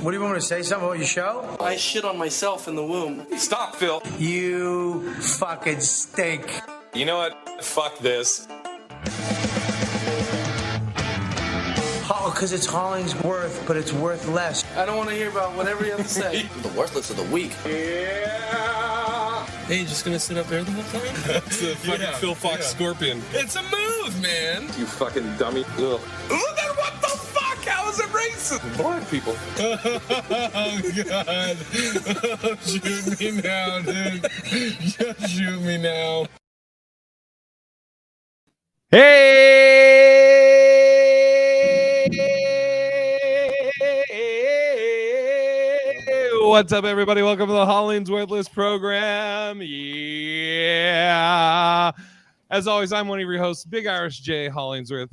What do you want me to say? Something about your show? I shit on myself in the womb. Stop, Phil. You fucking stink. You know what? Fuck this. Oh, because it's Hollingsworth, but it's worth less. I don't want to hear about whatever you have to say. The worthless of the week. Yeah. Hey, you just gonna sit up there the whole time? That's the fucking Phil Fox scorpion. It's a move, man. You fucking dummy. Ugh. Look at what the fuck? How is it racist? Black people. Oh, God. Oh, shoot me now, dude. Just shoot me now. Hey! What's up, everybody? Welcome to the HollingsWorthless program. Yeah. As always, I'm one of your hosts, Big Irish J. Hollingsworth.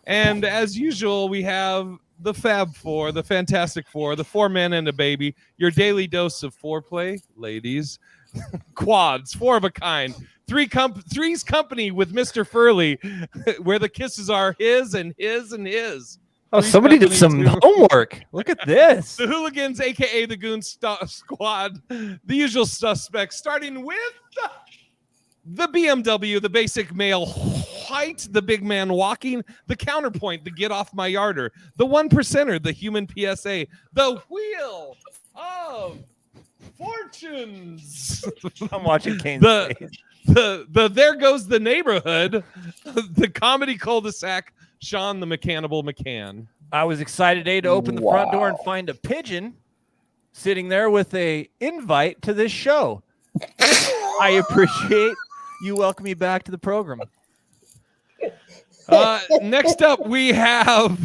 And as usual, we have the Fab Four, the Fantastic Four, the 4 men and a baby, your daily dose of foreplay, ladies. Quads, 4 of a kind. Three's company with Mr. Furley, where the kisses are his and his and his. Oh, somebody did some homework. Look at this. The Hooli-Goons, a.k.a. the Goon Squad, the usual suspects, starting with the BMW, the basic male height, the big man walking, the counterpoint, the get off my yarder, the 1%er, the human PSA, the wheel of fortunes. I'm watching Kane's face. The there goes the neighborhood, the comedy cul-de-sac, Sean the Mechanable McCann. I was excited today to open the front door and find a pigeon sitting there with a invite to this show. I appreciate you welcoming me back to the program. Next up, we have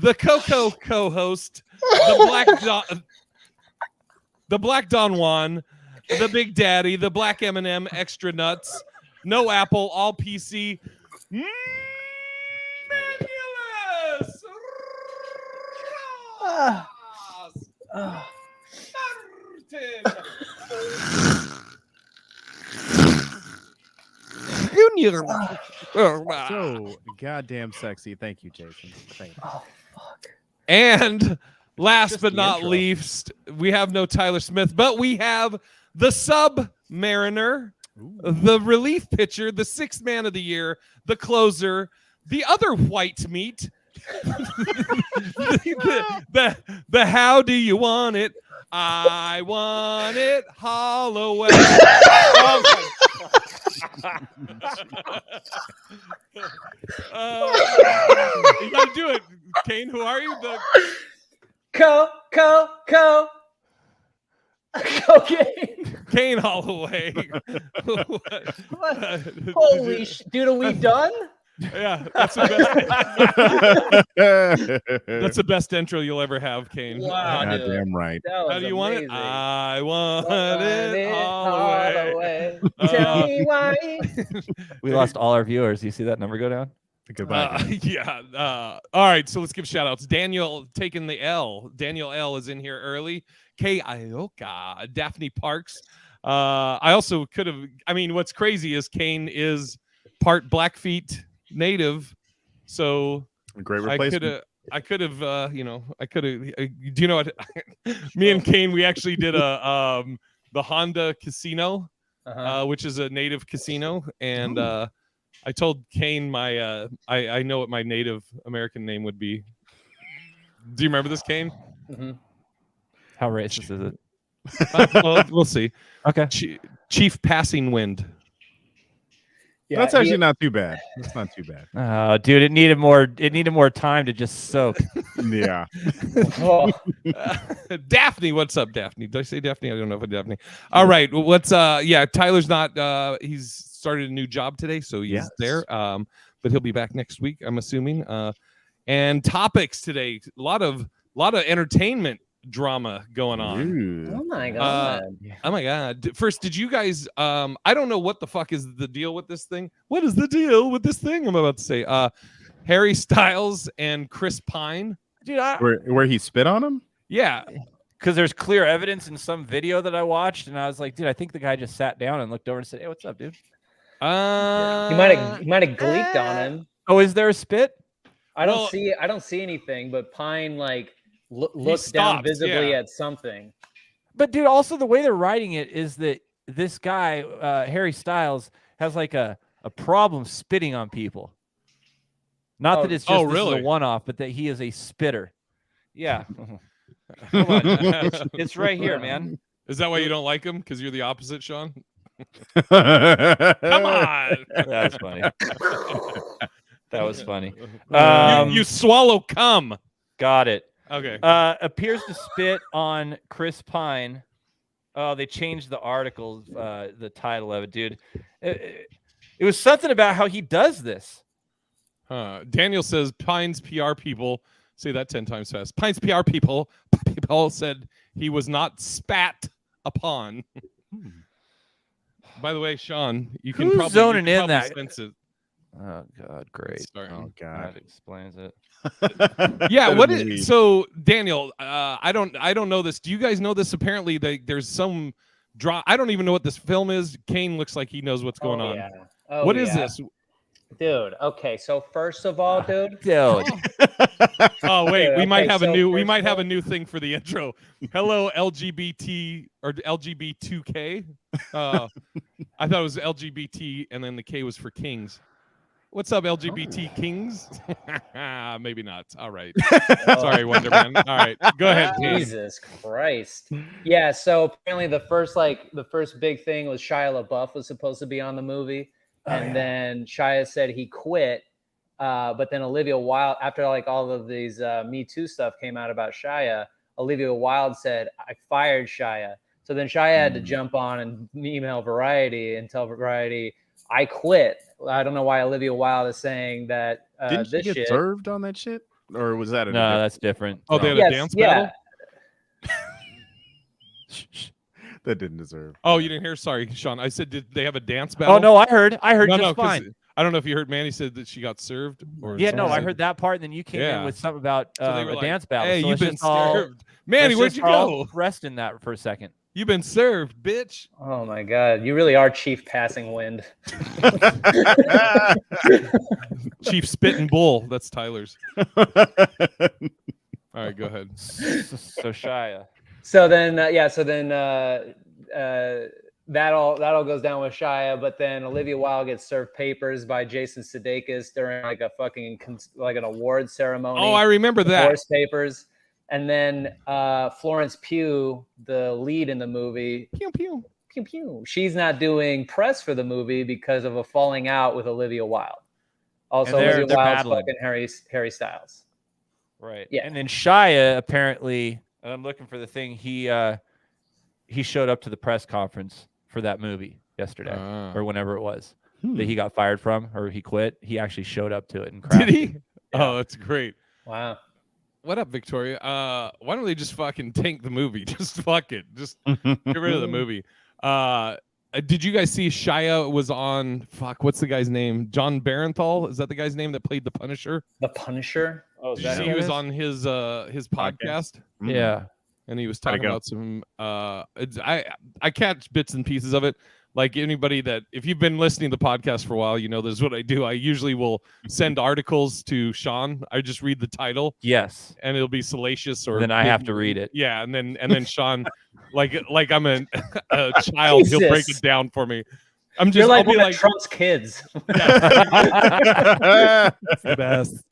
the Coco co-host, the Black Don Juan, the Big Daddy, the Black M&M, extra nuts, no Apple, all PC. Junior. So goddamn sexy. Thank you, Jason. Thank you. Oh, fuck. And last Just but the not intro. least, we have no Tyler Smith, but we have the Submariner, the relief pitcher, the 6th man of the year, the closer, the other white meat, the how do you want it? I want it Holloway. You gotta do it, Kane. Who are you? The Kane Holloway. Holy dude, are we done? Yeah, that's the best. That's the best intro you'll ever have, Kane. Wow, dude. Goddamn right. How do you want it? I want it Holloway. Holloway. Tell me why. We lost all our viewers. You see that number go down? Goodbye. Yeah. All right, so let's give shout outs. Daniel taking the L. Daniel L is in here early. K. Ioka. Daphne Parks. I also could have, what's crazy is Kane is part Blackfeet native, so Great replacement. I could have do you know what? Me and Kane, we actually did the Honda Casino, which is a native casino, and I told Kane my I know what my Native American name would be. Do you remember this, Kane? Mm-hmm. How racist is it? Well, we'll see. Okay. Chief Passing Wind. Yeah, that's actually not too bad. That's not too bad. Oh, dude, it needed more time to just soak. Yeah. Daphne, what's up, Daphne? Did I say Daphne? I don't know if it's Daphne. All right. Well, what's Tyler's not he's started a new job today, so he's there. But he'll be back next week, I'm assuming. And topics today, a lot of entertainment drama going on. Ooh. Oh my god. Oh my god. First, did you guys I don't know what the fuck is the deal with this thing. What is the deal with this thing I'm about to say? Harry Styles and Chris Pine. Dude, Where he spit on him? Yeah. Because there's clear evidence in some video that I watched, and I was like, dude, I think the guy just sat down and looked over and said, "Hey, what's up, dude?" He might have gleeked on him. Oh, is there a spit? I don't see anything, but Pine looks down visibly at something. But dude, also the way they're writing it is that this guy, Harry Styles, has like a problem spitting on people. Not that it's just this is a one-off, but that he is a spitter. Yeah. Come on. It's right here, man. Is that why you don't like him? Because you're the opposite, Sean? Come on. That's funny. That was funny. You swallow cum. Got it. Okay. Appears to spit on Chris Pine. Oh, they changed the article, the title of it, dude. It was something about how he does this. Daniel says Pine's PR people, say that 10 times fast. Pine's PR people said he was not spat upon. By the way, Sean, you can probably zoning in that. Sense it. Oh God, great. Oh God, that explains it. Yeah, what is so Daniel? I don't know this. Do you guys know this? Apparently, there's some drop. I don't even know what this film is. Kane looks like he knows what's going on. Yeah. What is this? Dude, okay, so first of all, dude. Oh wait, we might have a new thing for the intro. Hello, LGBT or LGBTQ. I thought it was LGBT, and then the K was for kings. What's up, LGBT kings? Maybe not. All right. Sorry, Wonder Man. All right, go ahead. Jesus Christ. Yeah. So apparently, the first big thing was Shia LaBeouf was supposed to be on the movie. And then Shia said he quit, but then Olivia Wilde, after like all of these Me Too stuff came out about Shia, Olivia Wilde said, I fired Shia. So then Shia had to jump on and email Variety and tell Variety, I quit. I don't know why Olivia Wilde is saying that. Didn't she get served on that shit? Or was that No, that's different. Oh, they had a dance battle? That didn't deserve. Oh, you didn't hear? Sorry, Sean. I said, did they have a dance battle? Oh no, I heard just fine. I don't know if you heard Manny said that she got served. Or I heard that part. And then you came in with something about a dance battle. Hey, so you've been served. Manny, where'd you go? Rest in that for a second. You've been served, bitch. Oh my God, you really are Chief Passing Wind. Chief Spitting Bull. That's Tyler's. All right, go ahead. So Shia. So then, that all goes down with Shia, but then Olivia Wilde gets served papers by Jason Sudeikis during like a fucking an award ceremony. Oh, I remember that. Divorce papers, and then Florence Pugh, the lead in the movie, she's not doing press for the movie because of a falling out with Olivia Wilde. Also, Olivia Wilde's fucking Harry Styles. Right. Yeah. And then Shia apparently. I'm looking for the thing. He showed up to the press conference for that movie yesterday or whenever it was that he got fired from or he quit. He actually showed up to it and did he? Yeah. Oh, that's great. Wow. What up, Victoria? Why don't they just fucking tank the movie? Just fuck it. Just get rid of the movie. Did you guys see Shia was on what's the guy's name? John Barenthal? Is that the guy's name that played the Punisher? The Punisher? Oh, did you see he was on his podcast? Yeah. And he was talking about some I catch bits and pieces of it. Like anybody that if you've been listening to the podcast for a while, you know this is what I do. I usually will send articles to Sean. I just read the title. Yes. And it'll be salacious or then I have to read it. Yeah, and then Sean like I'm a child, he'll break it down for me. You're like one of Trump's kids. That's the best.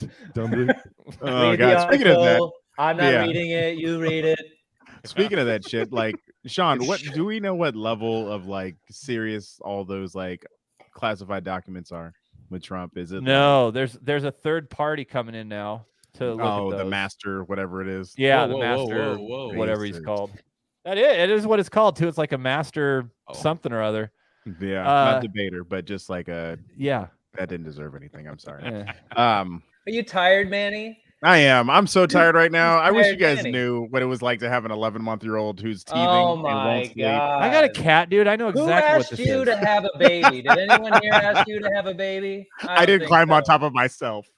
Oh God! Speaking of that, I'm not reading it. You read it. Speaking of that shit, like Sean, what do we know? What level of like serious all those like classified documents are with Trump? Is it? No, there's a third party coming in now to look at those. The master, whatever it is. Yeah, the master, whatever he's called. It is what it's called too. It's like a master something or other. Yeah, not debater, but just like a that didn't deserve anything. I'm sorry. Are you tired, Manny? I am. I'm so tired right now. I wish you guys knew what it was like to have an 11-month-old who's teething. Oh my God! I got a cat, dude. I know exactly what this is. Who asked you to have a baby? Did anyone here ask you to have a baby? I didn't climb on top of myself.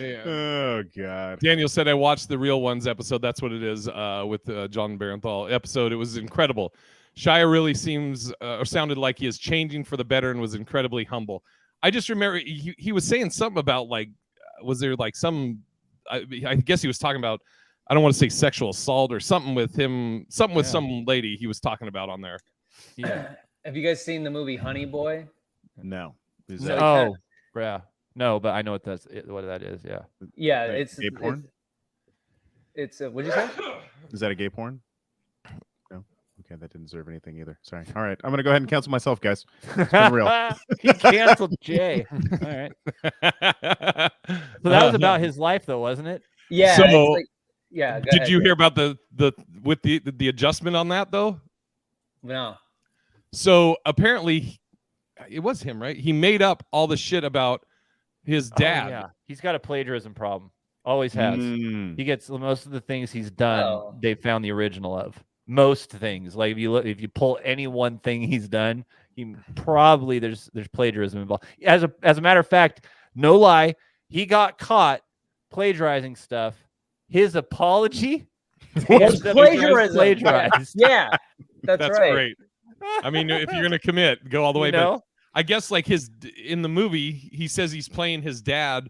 Yeah. Oh God! Daniel said I watched the Real Ones episode. That's what it is with John Barenthal episode. It was incredible. Shia really seems or sounded like he is changing for the better and was incredibly humble. I just remember he was saying something about like, was there like some I guess he was talking about, I don't want to say sexual assault or something with him, something with some lady he was talking about on there. Yeah. Have you guys seen the movie Honey Boy? No. Yeah. No, but I know what that is. Yeah. Yeah, Like it's gay porn. It's what'd you say? Is that a gay porn? No. Okay, that didn't deserve anything either. Sorry. All right, I'm gonna go ahead and cancel myself, guys. It's been real. He canceled Jay. All right. So that was about his life, though, wasn't it? Yeah. So, yeah. Did you hear about the adjustment on that though? No. So apparently, it was him, right? He made up all the shit about his dad. Yeah, he's got a plagiarism problem. Always has. He gets most of the things he's done. They found the original of most things. Like if you pull any one thing he's done, he probably there's plagiarism involved. As a matter of fact, no lie, he got caught plagiarizing stuff. His apology was plagiarism. Yeah, that's right. Great. I mean, if you're gonna commit, go all the way. But I guess like in the movie, he says he's playing his dad,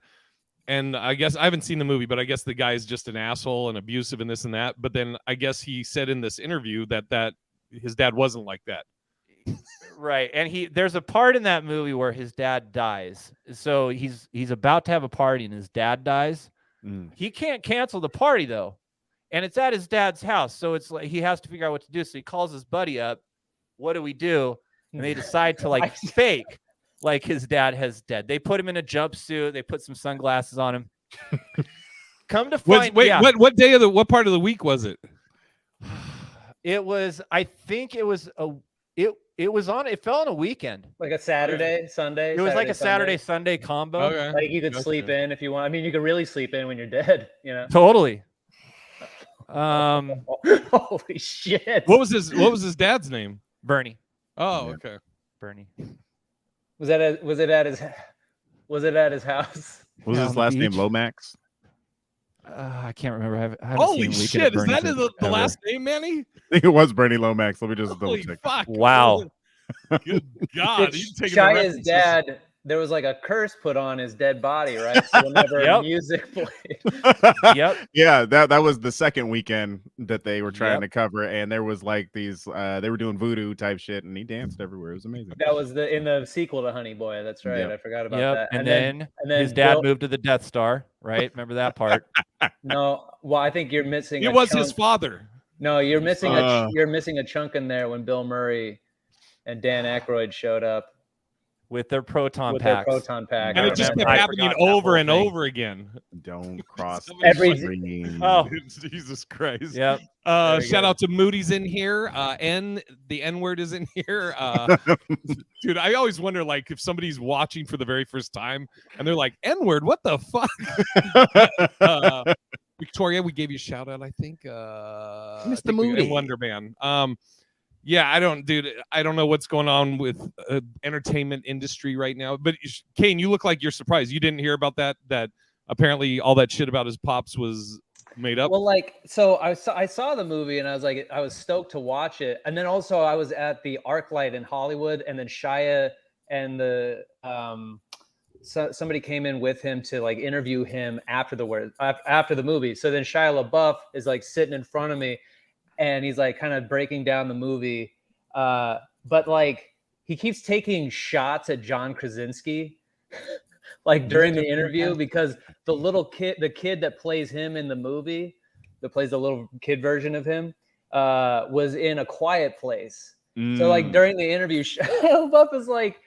and I guess I haven't seen the movie, but I guess the guy's just an asshole and abusive and this and that. But then I guess he said in this interview that his dad wasn't like that. Right, and there's a part in that movie where his dad dies. So he's about to have a party and his dad dies. He can't cancel the party though, and it's at his dad's house. So it's like he has to figure out what to do. So he calls his buddy up. What do we do? And they decide to like fake like his dad has dead. They put him in a jumpsuit. They put some sunglasses on him. Come to find what day of what part of the week was it? It was, I think it was it fell on a weekend. Like a Saturday, Sunday. It was like a Saturday, Sunday combo. Okay. Like you could sleep in if you want. I mean, you could really sleep in when you're dead, you know. Totally. Holy shit. What was his dad's name? Bernie. Oh, okay. Bernie. Was it at his house? Was his last name Lomax? I can't remember. I haven't Holy seen shit! Is that the last name, Manny? I think it was Bernie Lomax. Let me just double check. Fuck. Wow. Good God. Shia's dad, there was like a curse put on his dead body, right? So whenever music played. Yeah, that was the second weekend that they were trying to cover, and there was like these they were doing voodoo type shit, and he danced everywhere. It was amazing. That was in the sequel to Honey Boy. That's right. I forgot about that. And then his dad moved to the Death Star, right? Remember that part? No, well, I think you're missing. It was his father. No, you're missing a chunk in there when Bill Murray and Dan Aykroyd showed up with their proton packs. And it just kept happening over and over again. Don't cross every screen. Oh, Jesus Christ. Yep. Shout out to Moody's in here. The N-word is in here. Dude, I always wonder like if somebody's watching for the very first time and they're like, N-word, what the fuck? Victoria, we gave you a shout out, I think. Mr. Moody and Wonder Man. Yeah, I don't know what's going on with entertainment industry right now. But Kane, you look like you're surprised. You didn't hear about that apparently all that shit about his pops was made up. Well, like, so I saw the movie and I was like, I was stoked to watch it. And then also I was at the ArcLight in Hollywood, and then Shia and somebody came in with him to like interview him after the movie. So then Shia LaBeouf is like sitting in front of me, and he's like kind of breaking down the movie. But like he keeps taking shots at John Krasinski like during the interview, because the kid that plays him in the movie, that plays the little kid version of him, was in A Quiet Place. So like during the interview, Shia LaBeouf is like,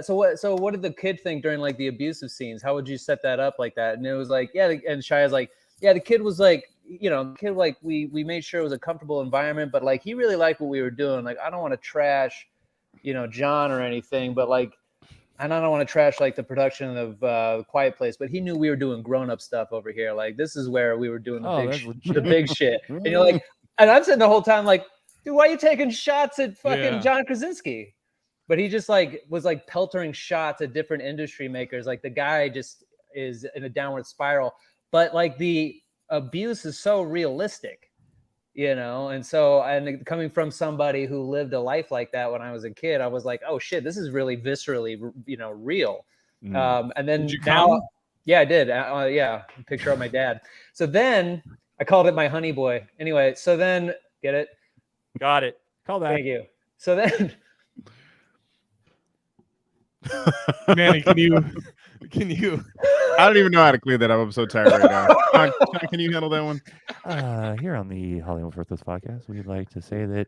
so what did the kid think during like the abusive scenes? How would you set that up like that? And it was like, yeah. And Shia's like, yeah, the kid was like, we made sure it was a comfortable environment, but like he really liked what we were doing. Like, I don't want to trash, John or anything, but like, and I don't want to trash like the production of Quiet Place, but he knew we were doing grown up stuff over here. Like, this is where we were doing the big shit. And you're like, and I'm sitting the whole time like, dude, why are you taking shots at fucking John Krasinski? But he just like was like peltering shots at different industry makers. Like the guy just is in a downward spiral. But like the abuse is so realistic, and coming from somebody who lived a life like that when I was a kid, I was like, oh shit, this is really viscerally, real. And then Yeah, I did. Yeah, picture of my dad. So then I called it my honey boy. Anyway, so then get it? Got it. Call back. Thank you. So then, Manny, can you? I don't even know how to clear that up. I'm so tired right now. Sean, can you handle that one? Here on the HollingsWorthless podcast, we'd like to say that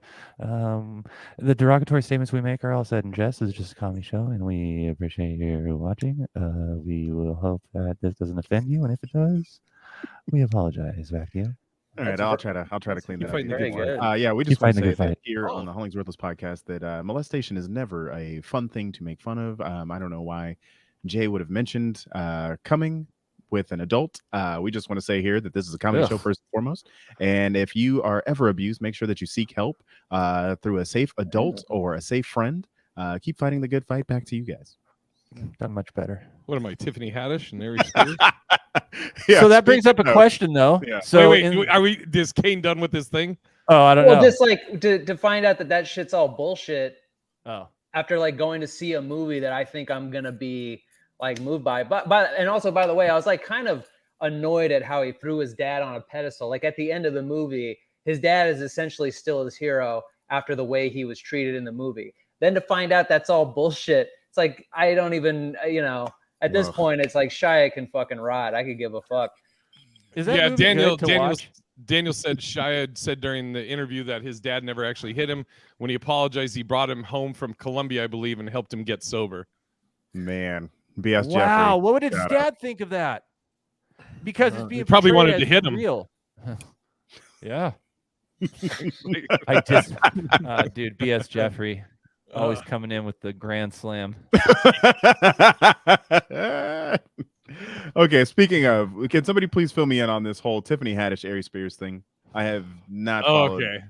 the derogatory statements we make are all said in jest. This is just a comedy show, and we appreciate you watching. We will hope that this doesn't offend you, and if it does, we apologize back to you. All right, I'll try to clean that up. very good. Yeah, we just want to say that fight. here on the HollingsWorthless podcast that molestation is never a fun thing to make fun of. I don't know why Jay would have mentioned coming with an adult. We just want to say here that this is a comedy show first and foremost. And if you are ever abused, make sure that you seek help through a safe adult or a safe friend. Keep fighting the good fight. Back to you guys. Done much better. What am I, Tiffany Haddish and Ari Spears? Yeah, so that brings up a question, though. Yeah. So wait, are we? Is Kane done with this thing? Oh, I don't know. well, just like to find out that shit's all bullshit. Oh, After like going to see a movie that I think I'm gonna be like moved by, but and also by the way, I was like kind of annoyed at how he threw his dad on a pedestal. Like at the end of the movie, his dad is essentially still his hero after the way he was treated in the movie. Then to find out that's all bullshit, it's like I don't even, at this point, it's like Shia can fucking rot. I could give a fuck. is that movie good to watch? Daniel said Shia said during the interview that his dad never actually hit him. When he apologized, he brought him home from Colombia, I believe, and helped him get sober. Man, BS Jeffrey. Wow, what would his dad think of that? Because it's being probably portrayed wanted to as hit him. Real. Yeah. I just, dude, BS Jeffrey always coming in with the grand slam. Okay, speaking of, can somebody please fill me in on this whole Tiffany Haddish, Ari Spears thing? I have not followed. Okay.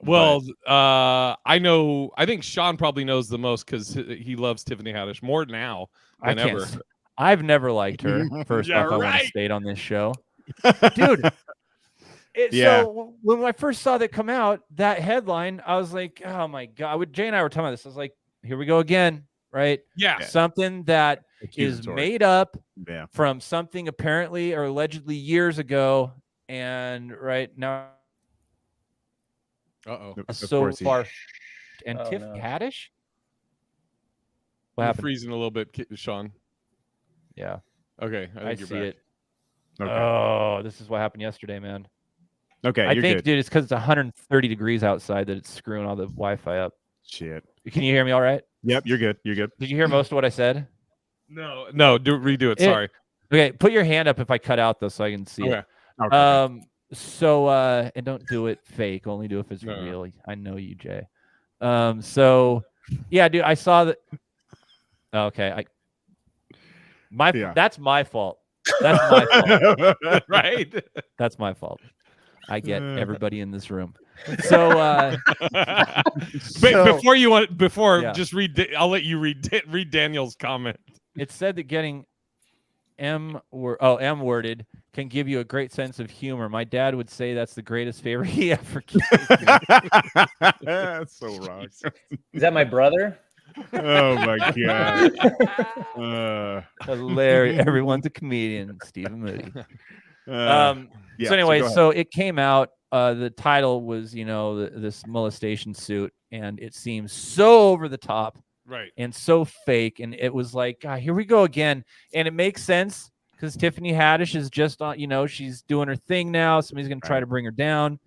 Well, I know. I think Sean probably knows the most because he loves Tiffany Haddish more now than ever. I've never liked her. First off, I want to state on this show, dude. So when I first saw that come out, that headline, I was like, oh my god. Jay and I were talking about this. I was like, here we go again, right? Yeah. Something that is made up from something apparently or allegedly years ago, and right now. So far, and Tiff Haddish. What happened? Freezing a little bit, Sean. Yeah. Okay, I see it. Okay. Oh, this is what happened yesterday, man. Okay, I think, dude, it's because it's 130 degrees outside that it's screwing all the Wi-Fi up. Shit. Can you hear me all right? Yep, you're good. You're good. Did you hear most of what I said? No, redo it. Sorry. Okay, put your hand up if I cut out though, so I can see it. Okay. So and don't do it fake. Only do it if it's real. I know you, Jay. So yeah, dude, I saw that. Okay, that's my fault. That's my fault. Right? That's my fault. I get everybody in this room. So, just read. I'll let you read Daniel's comment. It said that getting M-worded can give you a great sense of humor. My dad would say that's the greatest favor he ever gave me. That's so wrong. Is that my brother? Oh my god. Hilarious. Everyone's a comedian. Stephen Moody. Yeah, so anyway, so it came out. The title was, this molestation suit, and it seems so over the top, right, and so fake, and it was like, God, here we go again, and it makes sense because Tiffany Haddish is just on, she's doing her thing now. Somebody's gonna try to bring her down.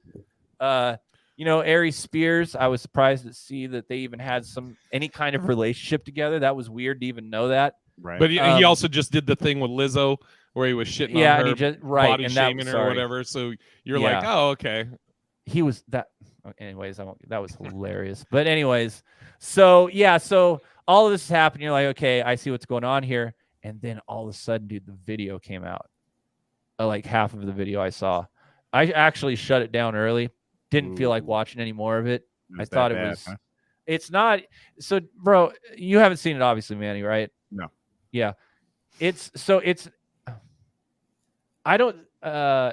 Ari Spears, I was surprised to see that they even had any kind of relationship together. That was weird to even know that. Right. But he also just did the thing with Lizzo where he was shitting on her, and he just body shaming her or whatever. So you're like, oh, okay. He was that. Anyways, that was hilarious. But anyways, so all of this is happening. You're like, okay, I see what's going on here. And then all of a sudden, dude, the video came out. Like half of the video I saw. I actually shut it down early. Didn't feel like watching any more of it. I thought it was. Huh? It's not. So, bro, you haven't seen it, obviously, Manny, right? No. Yeah. It's. I don't.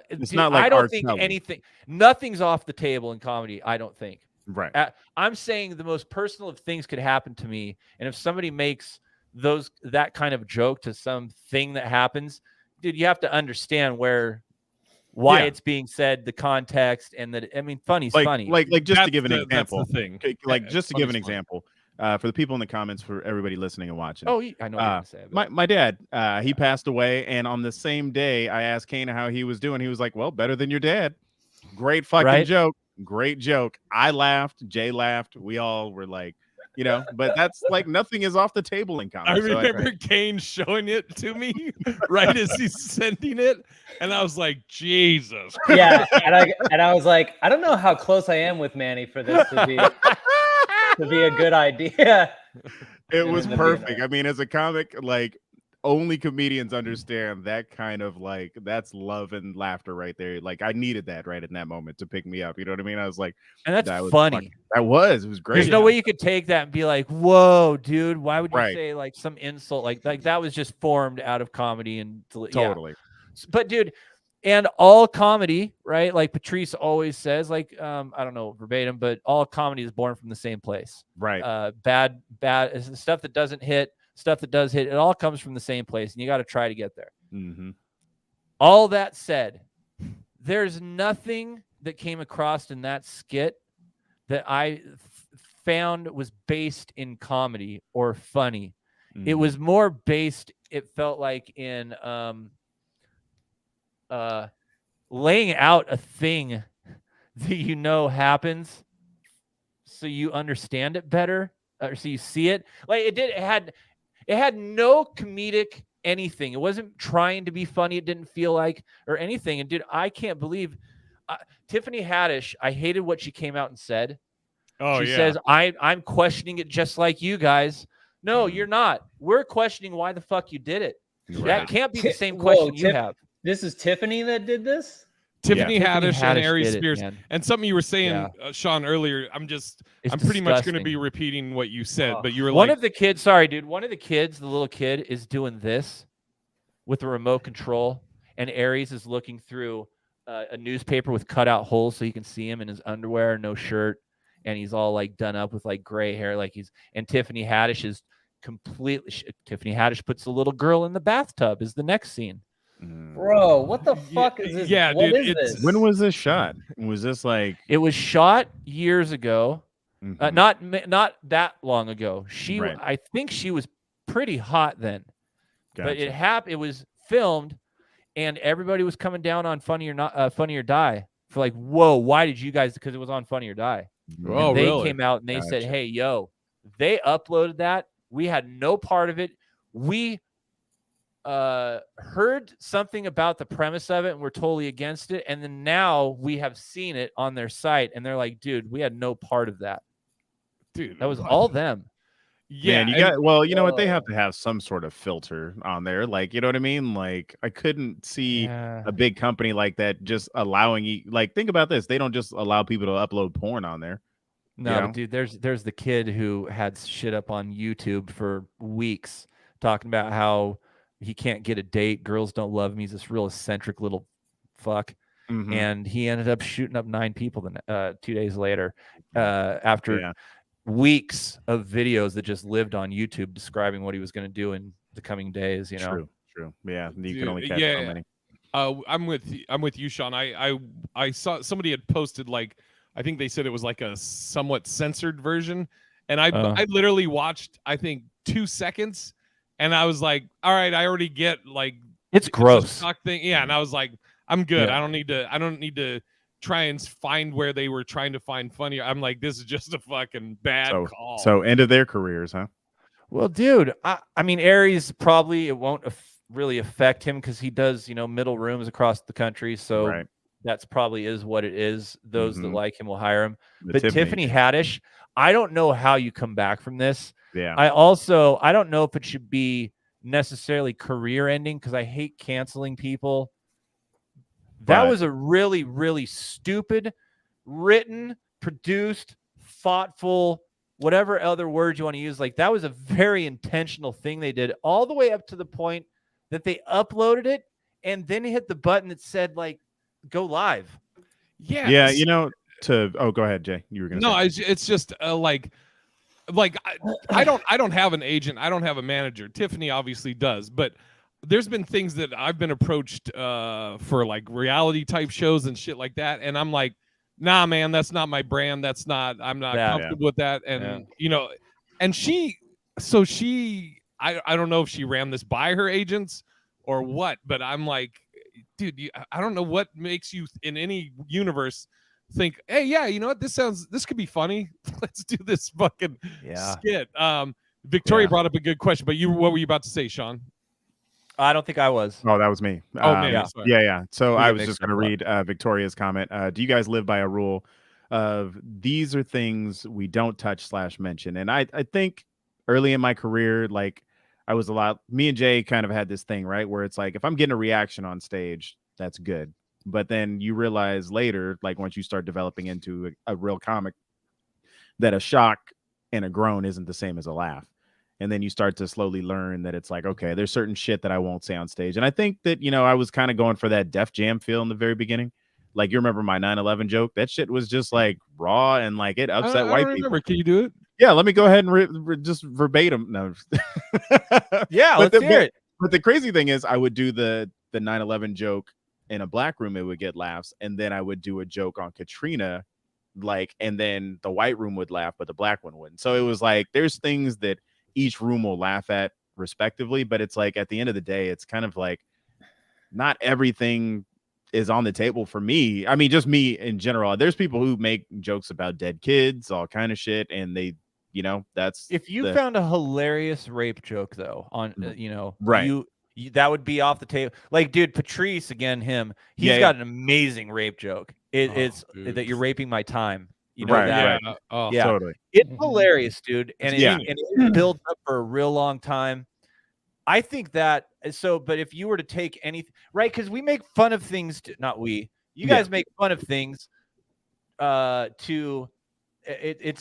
It's not like I don't think anything. Nothing's off the table in comedy. I don't think. Right. I'm saying the most personal of things could happen to me, and if somebody makes that kind of joke to something that happens, dude, you have to understand why it's being said, the context, and that. I mean, funny's funny. Like just to give an example, that's the thing. Like just to give an example, for the people in the comments, for everybody listening and watching. Oh, I know what you're gonna say. My dad, he passed away, and on the same day, I asked Kane how he was doing. He was like, "Well, better than your dad." Great fucking joke. Great joke. I laughed. Jay laughed. We all were like, you know, but that's like nothing is off the table in comedy. I remember Kane showing it to me right as he's sending it, and I was like, Jesus. Yeah, and I was like, I don't know how close I am with Manny for this to be a good idea. It was perfect. I mean, as a comic, like only comedians understand that kind of like that's love and laughter right there. Like I needed that right in that moment to pick me up. You know what I mean? I was like, and that's funny. It was great. There's no way you could take that and be like, whoa, dude, why would you say like some insult like that was just formed out of comedy and totally. But dude, and all comedy, right? Like Patrice always says, like I don't know verbatim, but all comedy is born from the same place. Right. Bad stuff that doesn't hit. Stuff that does hit, it all comes from the same place, and you got to try to get there. Mm-hmm. All that said, there's nothing that came across in that skit that I found was based in comedy or funny. Mm-hmm. It was more based, it felt like, in laying out a thing that you know happens so you understand it better, or so you see it. Like it had no comedic anything. It wasn't trying to be funny. It didn't feel like or anything. And dude, I can't believe Tiffany Haddish. I hated what she came out and said. Oh, she says, I'm questioning it just like you guys. No, you're not. We're questioning why the fuck you did it. Right. That can't be the same question you have. This is Tiffany that did this? Tiffany Haddish and Aries Spears. And something you were saying, Sean, earlier, I'm pretty much going to be repeating what you said, but you were one of the kids, sorry, dude, one of the kids, the little kid, is doing this with a remote control, and Aries is looking through a newspaper with cutout holes so you can see him in his underwear, no shirt, and he's all like done up with like gray hair, and Tiffany Haddish is Tiffany Haddish puts the little girl in the bathtub is the next scene. Bro, what the fuck is this? Yeah, what dude, is this? When was this shot? Was this like? It was shot years ago, not that long ago. I think she was pretty hot then, but it was filmed, and everybody was coming down on Funny or Die for like, whoa, why did you guys? Because it was on Funny or Die. Oh, they really? came out and they said, hey, yo, they uploaded that. We had no part of it. We heard something about the premise of it and we're totally against it, and then now we have seen it on their site and they're like, dude, we had no part of that. Dude, that was all them. Yeah, man, you know what, they have to have some sort of filter on there, like, you know what I mean? Like, I couldn't see a big company like that just allowing you, like, think about this, they don't just allow people to upload porn on there. No, dude, there's the kid who had shit up on YouTube for weeks talking about how he can't get a date. Girls don't love him. He's this real eccentric little fuck. Mm-hmm. And he ended up shooting up 9 people 2 days later after weeks of videos that just lived on YouTube describing what he was going to do in the coming days. You know, true. Yeah, you can only catch so many. I'm with you, Sean. I saw somebody had posted, like, I think they said it was like a somewhat censored version, and I literally watched, I think, 2 seconds. And I was like, all right, I already get, like, it's gross thing. Yeah. And I was like, I'm good. I don't need to try and find where they were trying to find funny. I'm like, this is just a fucking bad call. So end of their careers, huh? Well, dude, I mean, Aries probably, it won't really affect him because he does, middle rooms across the country. So that's probably is what it is. Those that like him will hire him. But Tiffany Haddish, I don't know how you come back from this. Yeah. I don't know if it should be necessarily career ending because I hate canceling people. That was a really, really stupid, written, produced, thoughtful, whatever other word you want to use. Like, that was a very intentional thing they did, all the way up to the point that they uploaded it and then hit the button that said, like, go live. Yeah. Yeah, go ahead, Jay. You were going to say. No, it's just like I don't have an agent. I don't have a manager. Tiffany obviously does, but there's been things that I've been approached for like reality type shows and shit like that, and I'm like, nah, man, that's not my brand. I'm not comfortable with that. And you know, and I don't know if she ran this by her agents or what, but I'm like, dude, I don't know what makes you in any universe think, hey, yeah, you know what, this could be funny. Let's do this fucking skit. Victoria brought up a good question, but what were you about to say, Sean? I don't think I was. Oh, that was me. Oh, man. Yeah. So I was just going to read Victoria's comment. Do you guys live by a rule of these are things we don't touch / mention? And I think early in my career, like me and Jay kind of had this thing, right? Where it's like, if I'm getting a reaction on stage, that's good. But then you realize later, like once you start developing into a real comic, that a shock and a groan isn't the same as a laugh. And then you start to slowly learn that it's like, okay, there's certain shit that I won't say on stage. And I think that, you know, I was kind of going for that Def Jam feel in the very beginning. Like, you remember my 9/11 joke? That shit was just like raw and like it upset white people. Can you do it? Yeah, let me go ahead and just verbatim. No. Yeah, let's hear it. But the crazy thing is I would do the 9/11 joke in a black room, it would get laughs. And then I would do a joke on Katrina, like, and then the white room would laugh, but the black one wouldn't. So it was like, there's things that each room will laugh at respectively, but it's like at the end of the day, it's kind of like not everything is on the table for me. I mean, just me in general. There's people who make jokes about dead kids, all kind of shit, and they, you know, that's if you found a hilarious rape joke though on you know, right, you that would be off the table. Like, dude, Patrice, again, he's got an amazing rape joke. It's that you're raping my time. You know that? Yeah. Oh, yeah. Totally. It's hilarious, dude. And it builds up for a real long time. I think that but if you were to take anything, right? Because we make fun of things, you guys make fun of things it's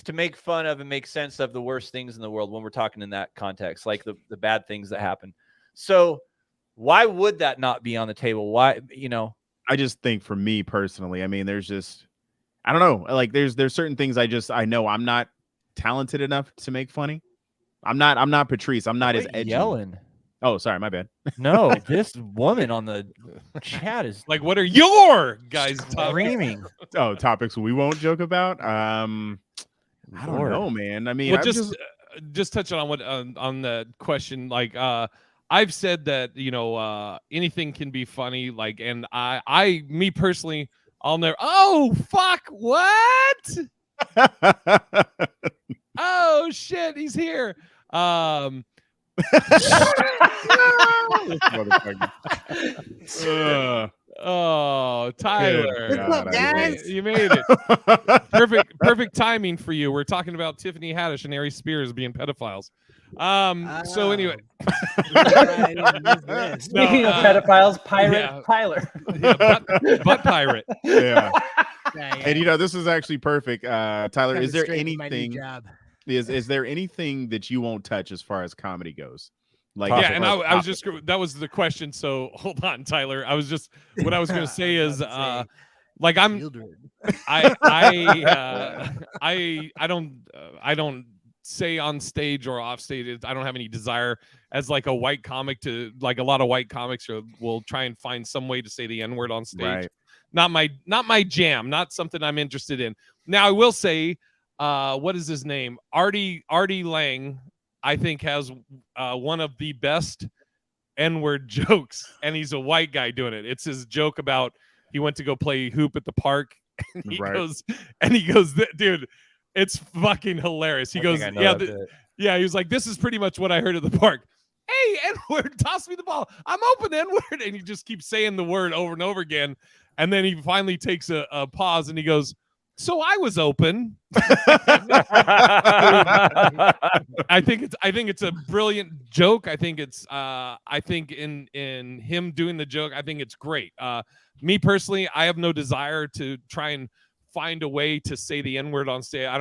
to make fun of and make sense of the worst things in the world when we're talking in that context, like the bad things that happen. So why would that not be on the table? Why, you know? I just think for me personally, I mean, there's just, I don't know. Like there's certain things I know I'm not talented enough to make funny. I'm not Patrice. I'm not as edgy. Yelling. Oh, sorry, my bad. No, this woman on the chat is like, what are your guys screaming? Topics we won't joke about. I don't know, man. I mean, well, just touching on what on the question, like I've said that, you know, anything can be funny, like, and me personally, I'll never. Oh fuck! What? Oh shit! He's here. Oh, Tyler. What's up, guys? You made it. Perfect timing for you. We're talking about Tiffany Haddish and Ari Spears being pedophiles. So anyway. Speaking of pedophiles, pirate Tyler. Butt pirate. Yeah. And you know, this is actually perfect. Tyler, is there anything is there anything that you won't touch as far as comedy goes? Like, yeah, and I was just, that was the question. So hold on, Tyler. What I was going to say is, like I don't say on stage or off stage, I don't have any desire as like a white comic to, like a lot of white comics will try and find some way to say the N-word on stage. Right. Not my jam, not something I'm interested in. Now I will say, what is his name? Artie Lang, I think has one of the best N-word jokes, and he's a white guy doing it. It's his joke about he went to go play hoop at the park, and he goes, dude, it's fucking hilarious. He goes, yeah, he was like, this is pretty much what I heard at the park. Hey, N-word, toss me the ball. I'm open, N-word, and he just keeps saying the word over and over again, and then he finally takes a pause, and he goes, so I was open. I think it's a brilliant joke. I think in him doing the joke, I think it's great. Me personally, I have no desire to try and find a way to say the N-word on stage. I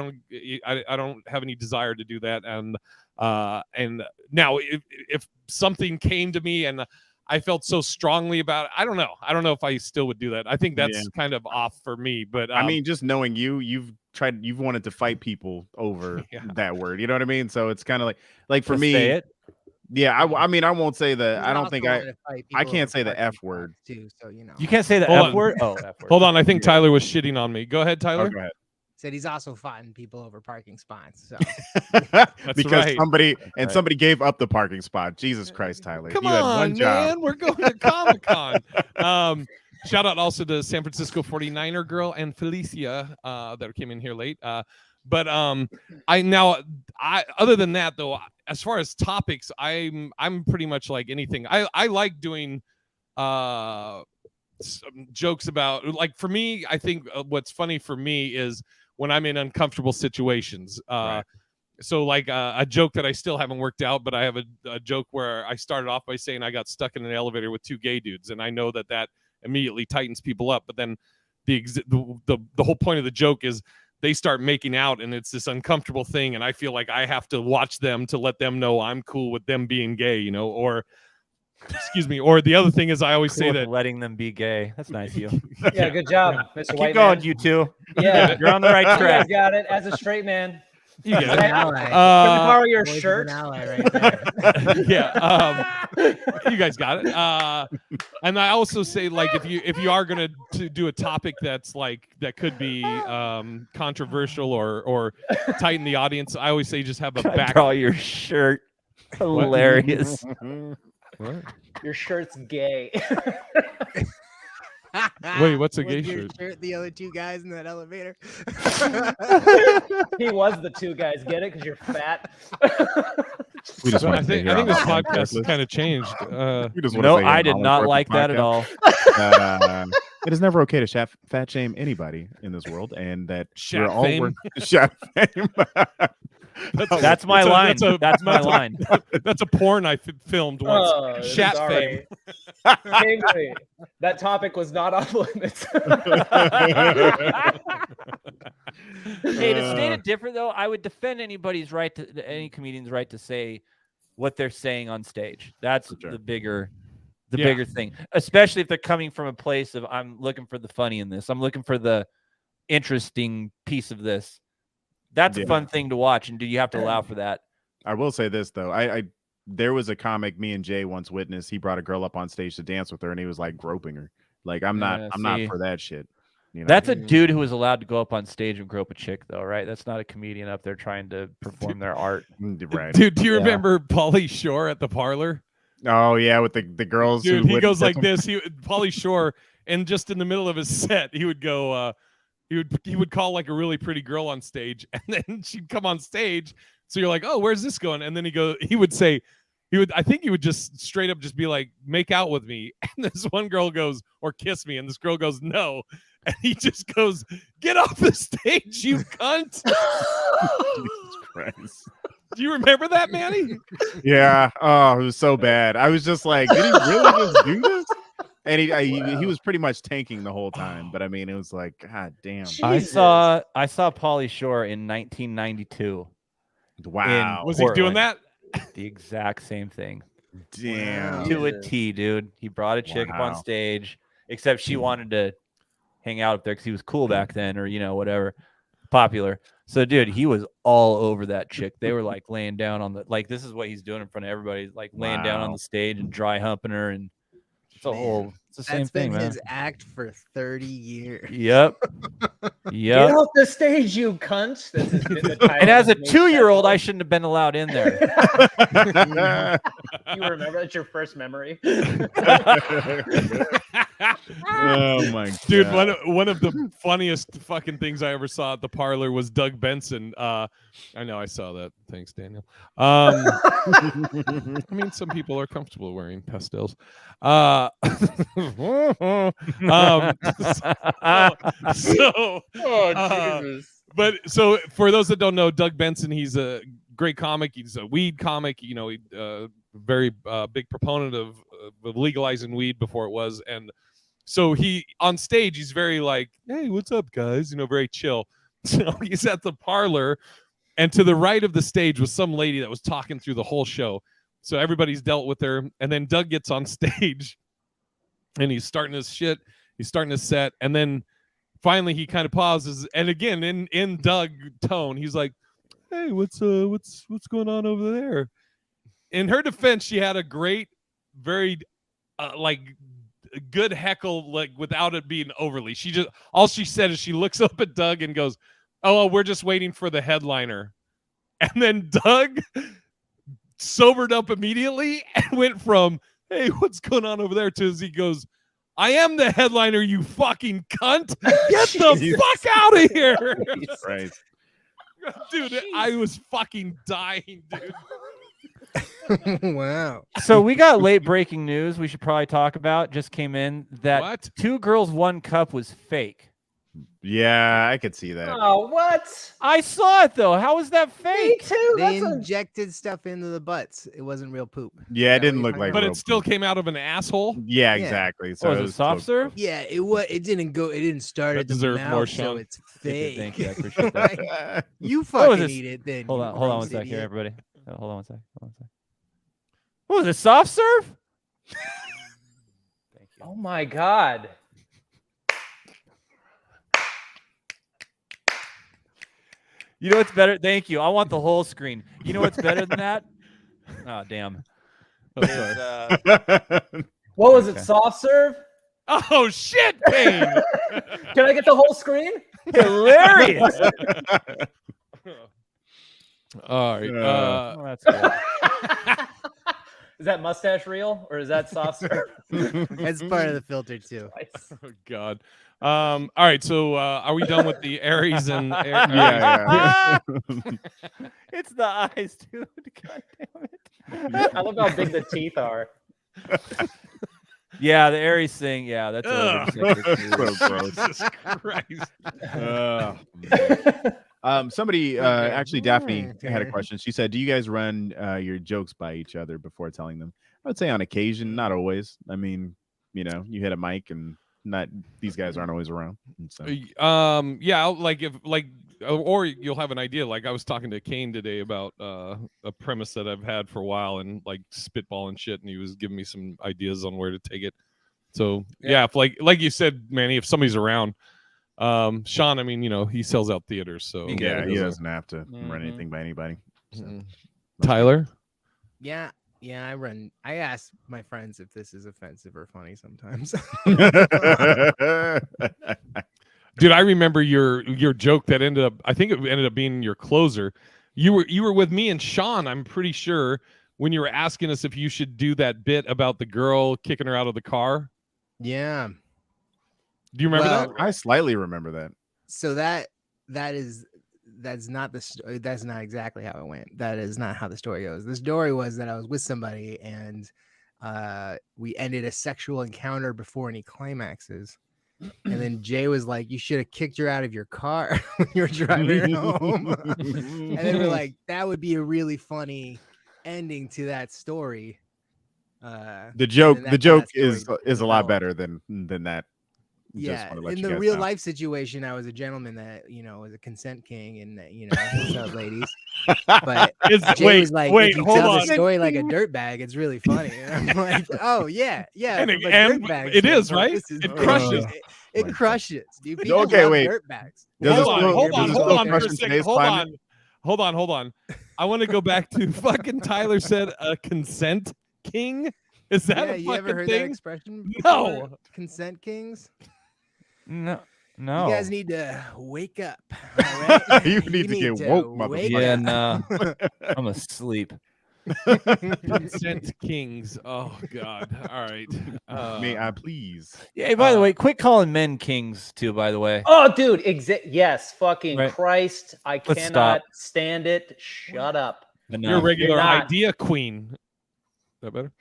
don't have any desire to do that. And now if something came to me and I felt so strongly about it, I don't know if I still would do that. I think that's kind of off for me, but I mean, just knowing you've wanted to fight people over that word, you know what I mean? So it's kind of like for me, say it. Yeah, I mean, I won't say the. I don't also think wanted to fight I people can't over say the parking F word. spots, too. So you know, You can't say the Hold F on. word. Oh, F word. Hold on, I think Tyler was shitting on me. Go ahead, Oh, Tyler. go ahead. said he's also fighting people over parking spots. So Because right. somebody gave up the parking spot. Jesus Christ, Tyler! Come you had on, one job. man. We're going to Comic-Con. Shout out also to San Francisco 49er girl and Felicia that came in here late. But other than that though, as far as topics, I'm pretty much like anything. I like doing some jokes about, like, for me, I think what's funny for me is when I'm in uncomfortable situations. Right. So like a joke that I still haven't worked out, but I have a joke where I started off by saying I got stuck in an elevator with two gay dudes, and I know that immediately tightens people up. But then the whole point of the joke is they start making out, and it's this uncomfortable thing, and I feel like I have to watch them to let them know I'm cool with them being gay, you know, or excuse me. Or the other thing is I always Cool say with that letting them be gay. That's nice of you. Yeah, good job, Mr. Keep White going, man. you two. Yeah, You're on the right you guys track. got it. As a straight man, you get An it. ally. can we borrow your Boys is shirt? an ally right there. Yeah, you guys got it. And I also say, like, if you are gonna do a topic that's like that could be controversial or tighten the audience, I always say just have a Can I back. draw your shirt. Hilarious. What? Your shirt's gay. Wait, what's a Was gay your shirt? The other two guys in that elevator. He was the two guys. Get it? Because you're fat. We just I want to think this podcast has kind of changed. No, I did not like that at all. It is never okay to fat shame anybody in this world, and that Shat we're all fame. Shat fame. That's my line. That's my line. That's a porn I filmed once. Oh, Shat fame. sorry. Anyway, that topic was not off limits. Hey, to state it different though, I would defend any comedian's right to say what they're saying on stage. That's the bigger thing, especially if they're coming from a place of I'm looking for the funny in this. I'm looking for the interesting piece of this. That's a fun thing to watch, and do you have to allow for that? I will say this though, there was a comic me and Jay once witnessed. He brought a girl up on stage to dance with her, and he was like groping her. Like I'm not for that shit. You know? That's a dude who was allowed to go up on stage and grope a chick, though, right? That's not a comedian up there trying to perform their art. Right. Dude, do you remember Pauly Shore at the Parlor? Oh yeah, with the girls. Dude, he goes like this. Pauly Shore, and just in the middle of his set, he would go. He would call like a really pretty girl on stage, and then she'd come on stage. So you're like, oh, where's this going? And then he would say, I think he would just straight up just be like, make out with me. And this one girl goes, or kiss me. And this girl goes, no. And he just goes, get off the stage, you cunt. Jesus Christ. Do you remember that, Manny? Yeah. Oh, it was so bad. I was just like, did he really just do this? And he was pretty much tanking the whole time. But I mean, it was like, God damn. Jesus. I saw Pauly Shore in 1992. Wow. Was he doing that? The exact same thing. Damn. To a T, dude. He brought a chick up on stage, except she wanted to hang out up there because he was cool back then, or whatever, popular. So, dude, he was all over that chick. They were like laying down on this is what he's doing in front of everybody, like laying down on the stage and dry humping her, and it's the same thing, man. His act for 30 years. Yep. Get off the stage, you cunt. And as a 2-year-old, I shouldn't have been allowed in there. You remember that's your first memory? Oh my God. Dude, one of the funniest fucking things I ever saw at the Parlor was Doug Benson. I know I saw that. Thanks, Daniel. I mean, some people are comfortable wearing pastels. But so for those that don't know, Doug Benson, he's a great comic. He's a weed comic. Very big proponent of legalizing weed before it was. And so he on stage, he's very like, hey, what's up, guys? Very chill. So he's at the Parlor, and to the right of the stage was some lady that was talking through the whole show. So everybody's dealt with her. And then Doug gets on stage and he's starting his shit. He's starting his set. And then finally he kind of pauses. And again, in Doug tone, he's like, hey, what's going on over there? in her defense, she had a great, very like good heckle, like without it being overly. All she said is she looks up at Doug and goes, "Oh, we're just waiting for the headliner." And then Doug sobered up immediately and went from, "Hey, what's going on over there?" to as he goes, "I am the headliner, you fucking cunt. Get the fuck out of here." Right. Dude, I was fucking dying, dude. Wow. So we got late breaking news we should probably talk about. Just came in that What? 2 Girls 1 Cup was fake. Yeah, I could see that. Oh, what? I saw it though. How is that fake? too. They injected stuff into the butts. It wasn't real poop. Yeah, it Is that didn't what look you're like. But real it still poop. came out of an asshole. Yeah, Yeah. exactly. So Was it soft serve? Yeah, it didn't go. It didn't start That at the deserved mouth, more, so Sean. it's fake. Thank you. I appreciate that. Like, you What was fucking this? eat it then. Hold you on one gross sec here, idiot. everybody. Hold on one sec. What was it? Soft serve? Thank you. Oh my God. You know what's better? Thank you. I want the whole screen. You know what's better than that? Oh, damn. Is, What was it? Okay. Soft serve? Oh shit, Kane. Can I get the whole screen? hilarious. All right. Oh, that's good. Is that mustache real or is that soft serve? That's part of the filter too. Oh God. All right. So are we done with the Aries and Yeah, It's the eyes, dude. God damn it. I love how big the teeth are. Yeah, the Aries thing. Yeah, that's Ugh. So gross. Jesus Christ. Somebody actually Daphne Okay. had a question. She said, "Do you guys run your jokes by each other before telling them?" I would say on occasion, not always. I mean, you know, you hit a mic and not these guys aren't always around. And so Yeah, like if like or you'll have an idea. Like I was talking to Kane today about a premise that I've had for a while and like spitball and shit, and he was giving me some ideas on where to take it. So yeah, if like you said, Manny, if somebody's around, Sean, I mean, you know, he sells out theaters, so yeah, he doesn't- doesn't have to run anything by anybody. So. Tyler. Yeah, I ask my friends if this is offensive or funny sometimes. Dude, I remember your joke that ended up. I think it ended up being your closer. You were with me and Sean. I'm pretty sure when you were asking us if you should do that bit about the girl kicking her out of the car. Yeah. Do you remember Well, that? I slightly remember that. So that's not that's not exactly how it went. That is not how the story goes. The story was that I was with somebody and we ended a sexual encounter before any climaxes. And then Jay was like, "You should have kicked her out of your car when you were driving her home." And then we're like, "That would be a really funny ending to that story." The joke is story a lot developed. better than that. Just Yeah, wanna let in you the guys real know. life situation, I was a gentleman that, you know, was a consent king and that, you know, what's up, ladies? But Jay was like, if you tell the story like a dirtbag, it's really funny. And I'm like, oh yeah, And from a and dirtbag it is, standpoint, right? this is It great. crushes. It crushes, dude. People Okay, love wait. dirtbags. Does Hold it on, still- hold does on, it hold still on for crush a in second. today's Hold climate? on. Hold on. I want to go back to fucking Tyler said a consent king. Is that Yeah, a you ever fucking heard that thing? expression? No. before? Consent kings. No. You guys need to wake up. All right? You need to get woke, wake Yeah, up. no. I'm asleep. Consent kings. Oh God. All right. May I please? Yeah, by the way, quit calling men kings too, by the way. Oh, dude. Yes. Fucking Right. Christ. I Let's cannot stop. stand it. Shut up. You're a Enough. regular You're not. idea queen. Is that better?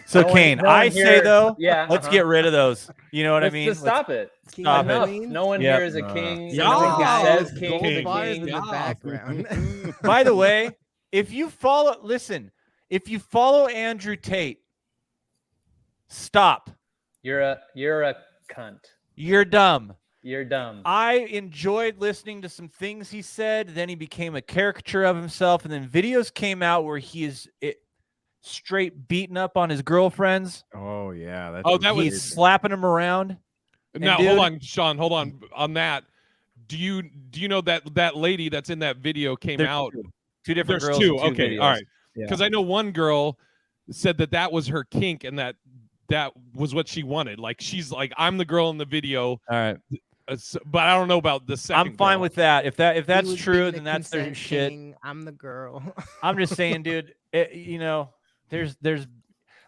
So No one- Kane, no one I here- say though, yeah, let's get rid of those. You know what I Let's mean? just stop it. King Stop of it. Enough. Queens. No one Yep. here is a king. Yeah. No one Guy says with king. gold king. bars in the Yeah. background. By the way, if you follow Andrew Tate, stop. You're a cunt. You're dumb. You're dumb. I enjoyed listening to some things he said. Then he became a caricature of himself, and then videos came out where he is straight beating up on his girlfriends. Oh yeah, that's Oh, that was- He's slapping them around. Now dude- hold on, Sean. Hold on that. Do you know that lady that's in that video came They're out? two. Two different There's girls. two. And two Okay, videos. all right. Yeah. Because I know one girl said that was her kink and that was what she wanted. Like she's like, I'm the girl in the video. All right. But I don't know about the second. I'm fine with that. If that's was true, being then a that's their consent shit. king. I'm the girl. I'm just saying, dude. There's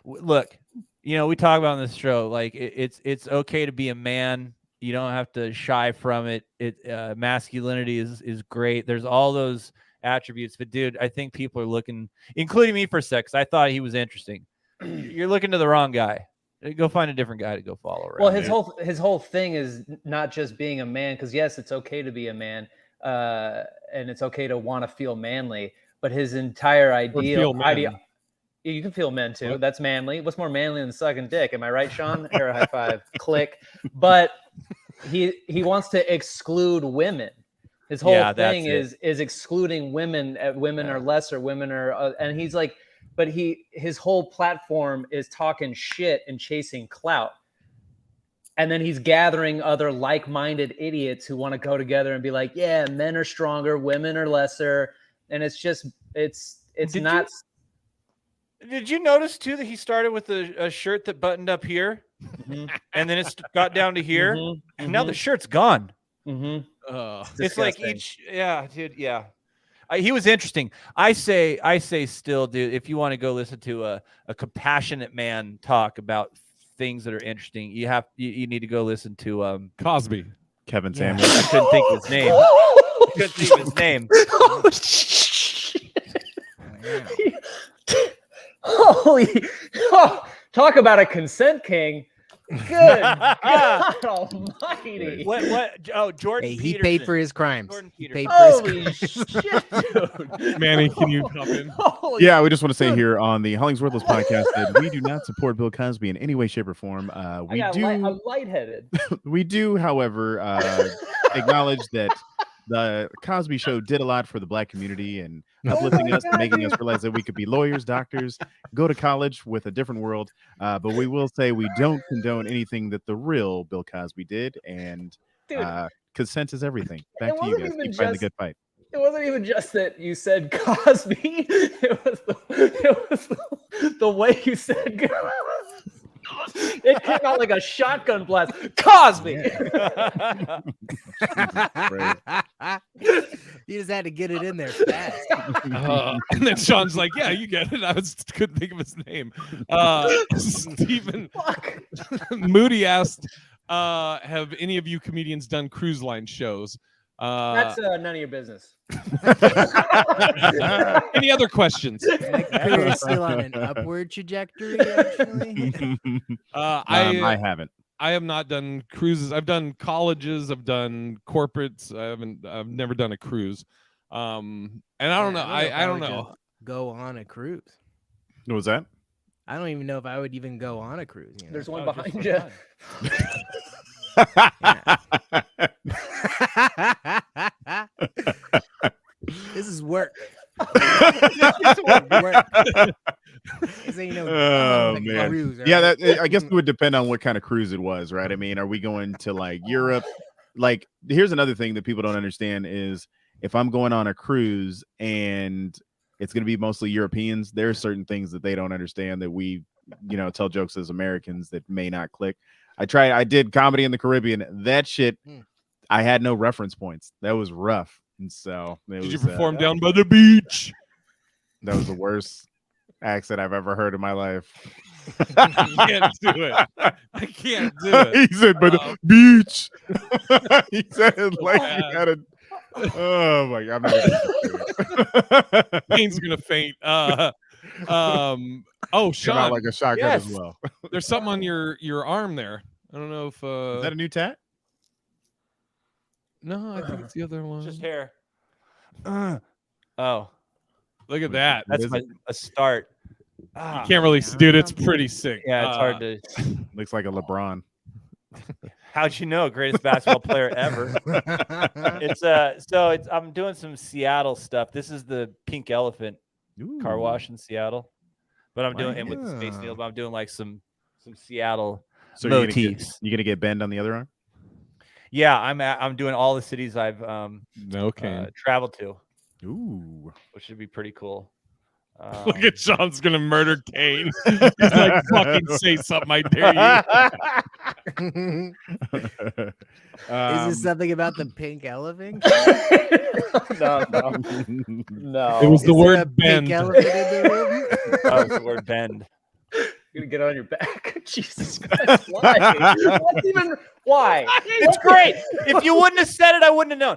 look. We talk about on this show like it's okay to be a man. You don't have to shy from it. Masculinity is great. There's all those attributes, but dude, I think people are looking, including me, for sex. I thought he was interesting. You're looking to the wrong guy. Go find a different guy to go follow around. Well, his whole thing is not just being a man, because yes, it's okay to be a man, and it's okay to want to feel manly. But his entire idea, you can feel men too. What? That's manly. What's more manly than sucking dick? Am I right, Sean? Here, a high five. Click. But he wants to exclude women. His whole thing is excluding women. Women are lesser. Women are, and he's like. But his whole platform is talking shit and chasing clout. And then he's gathering other like-minded idiots who want to go together and be like, yeah, men are stronger, women are lesser. And it's just, it's not. Did you notice too that he started with a shirt that buttoned up here, and then it's got down to here, and now the shirt's gone. It's like dude, he was interesting. I say still, dude, if you want to go listen to a compassionate man talk about things that are interesting, you need to go listen to Cosby. Kevin Samuels. I couldn't think of his name. I couldn't think of his name. Oh, shit. Holy, talk about a consent king. Good God Almighty! What? Oh, Jordan. Hey, he Peterson. paid for his crimes. Jordan He Peterson. paid for Holy his shit, dude! Manny, can you hop in? Yeah, we just want to say here on the HollingsWorthless podcast that we do not support Bill Cosby in any way, shape, or form. I'm lightheaded. We do, however, acknowledge that the Cosby Show did a lot for the Black community and uplifting us and making us realize that we could be lawyers, doctors, go to college with a different world. But we will say we don't condone anything that the real Bill Cosby did, and consent is everything. Back to you guys. Keep fighting the good fight. It wasn't even just that you said Cosby. It was the way you said Cosby. It came out like a shotgun blast. Cosby. You just had to get it in there fast. And then Sean's like, "Yeah, you get it." I couldn't think of his name. Stephen Moody asked, "Have any of you comedians done cruise line shows?" That's none of your business. Any other questions? Career still on an upward trajectory, actually. I haven't. I have not done cruises. I've done colleges. I've done corporates. I've never done a cruise. And I don't know. I don't know. Go on a cruise. What was that? I don't even know if I would even go on a cruise. You know? There's one behind you. This is work. Man. Cruise, right? Yeah, I guess it would depend on what kind of cruise it was, right? I mean, are we going to like Europe? Like, here's another thing that people don't understand is if I'm going on a cruise and it's going to be mostly Europeans, there are certain things that they don't understand that we, tell jokes as Americans that may not click. I did comedy in the Caribbean. That shit, I had no reference points. That was rough. And so did you perform down by the beach? That was the worst accent I've ever heard in my life. I can't do it. I can't do it. He said, "By the beach." He said it like he had a. Oh my God! I'm not Kane's gonna faint. Sean, out like a shotgun as well. There's something on your arm there. I don't know if is that a new tat? No, I think it's the other one. Just hair. Oh, look at that. That's a start. You can't really see, dude. It's pretty sick. Yeah, it's hard to. Looks like a LeBron. How'd you know? Greatest basketball player ever. I'm doing some Seattle stuff. This is the Pink Elephant car wash in Seattle, but I'm doing with the Space Needle. But I'm doing like some Seattle motifs. You gonna get bend on the other arm? Yeah, I'm doing all the cities I've traveled to. Ooh. which would be pretty cool. Look at Sean's gonna murder Kane. He's like, fucking say something, I dare you. Is this something about the pink elephant? No. It was the Is there a word bend. pink elephant in the room? That was the word bend. You're gonna get on your back. Jesus Christ. Why? Why? It's great. If you wouldn't have said it, I wouldn't have known.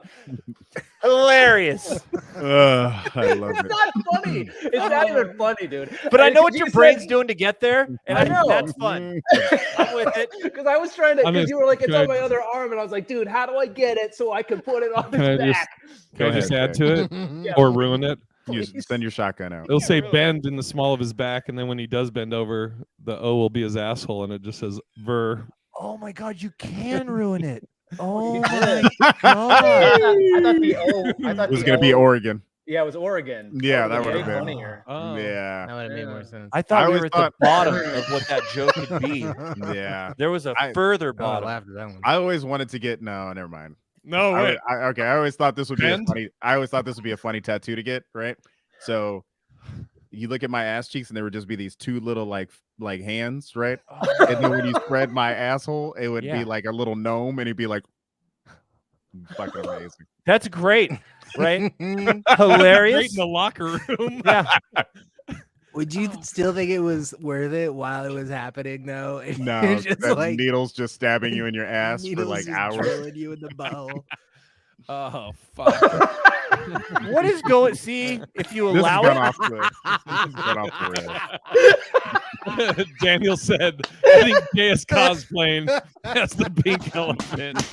Hilarious. I love It's it. not funny. It's not even funny, dude. But I know what You your said- brain's doing to get there, and I know. that's fun. I'm with it. Because I was trying to, I'm because just- you were like, it's can on I- my other arm, and I was like, dude, how do I get it so I can put it on Can I his just- back? Can I just ahead, add to it Yeah. or ruin it? You Please. send your shotgun out. It'll say really. bend in the small of his back, and then when he does bend over, the O will be his asshole, and it just says ver. Oh my God, you can ruin it. Oh You my did. God. I thought the O. I thought It was the going to be O- Oregon. Yeah, it was Oregon. Yeah, That that would've would've been been. funnier. Oh. Yeah. That would have made more Yeah. sense. I thought we always were at thought- the bottom of what that joke could be. Yeah. There was a I- further Oh, I bottom. laughed at that one. I always wanted to get no, never mind. No, I, wait. okay, I always thought this would be a Bend? funny. I always thought this would be a funny tattoo to get, right? So you look at my ass cheeks, and there would just be these two little like hands, right? And then when you spread my asshole, it would Yeah. be like a little gnome, and he'd be like, fucking amazing. That's great, right? Great Hilarious. in the locker room. Yeah. Would you still think it was worth it while it was happening, though? And No, you're just that like needles just stabbing you in your ass for needles like just hours. drilling you in the butthole. Oh fuck. What is going? See, if you This allow has gone it, off this has gone off the rails. Daniel said, I think Jay is cosplaying as the pink elephant.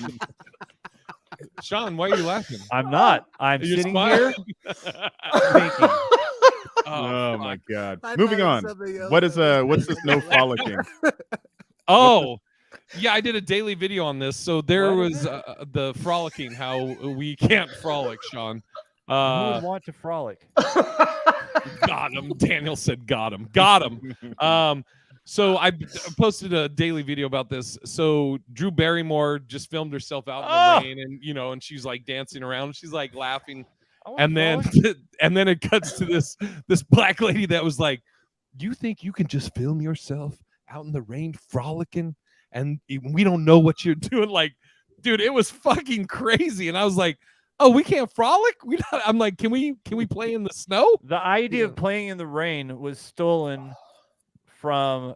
Sean, why are you laughing? I'm not. I'm You're sitting smiling? here thinking. Oh my god. I Moving thought it on. was something else What is that was what's this no frolicking? Oh, yeah, I did a daily video on this. So there What is was the frolicking, how we can't frolic, Sean. Who would want to frolic? Got him. Daniel said, got him. Got him. So I posted a daily video about this. So Drew Barrymore just filmed herself out in the rain, and and she's like dancing around. She's like laughing, and then it cuts to this black lady that was like, "You think you can just film yourself out in the rain frolicking, and we don't know what you're doing?" Like, dude, it was fucking crazy, and I was like, "Oh, we can't frolic? I'm like, can we play in the snow?" The idea of playing in the rain was stolen from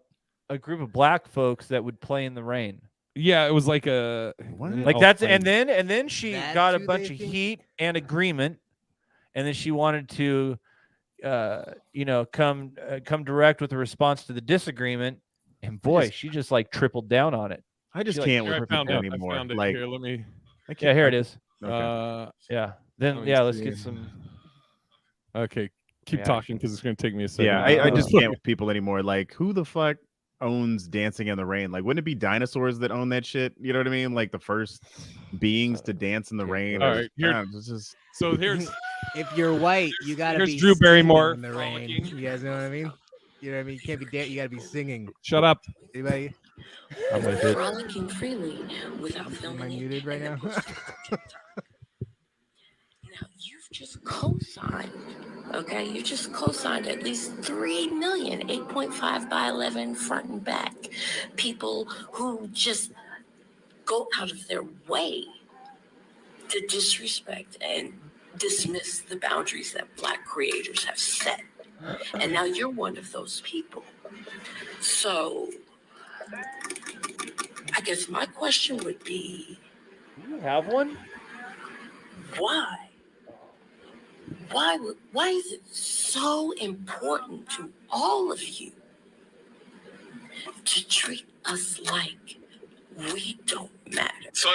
a group of black folks that would play in the rain. Yeah, it was like a Like that's and then she That's got a who bunch they of think? heat and agreement, and then she wanted to come direct with a response to the disagreement, and boy, she just like tripled down on it. I just She, like, can't Here, I with found people it. anymore. I found it. Like, Here, let me. I can't, Yeah, here it is. Okay. Yeah. Then Let me let's see. get some. Okay, keep Yeah, talking because it's going to take me a second. yeah, I just can't with people anymore. Like, who the fuck owns Dancing in the Rain? Like, wouldn't it be dinosaurs that own that shit? You know what I mean? Like the first beings to dance in the rain. All or- right, here- I don't know, it's just So here's If you're white, you gotta Here's be Drew Barrymore singing in the rain. frolicking. You guys know what I mean? You know what I mean? You can't be you gotta be singing. shut up. Anybody? I'm with it. Frolicking freely without filming Am I it muted right and now? then posting it to TikTok. Now you've just co-signed, okay? You just co-signed at least 3 million, 8.5 by 11 front and back people who just go out of their way to disrespect and dismiss the boundaries that Black creators have set. And now you're one of those people. So I guess my question would be, Do you have one? why? Why is it so important to all of you to treat us like we don't matter? So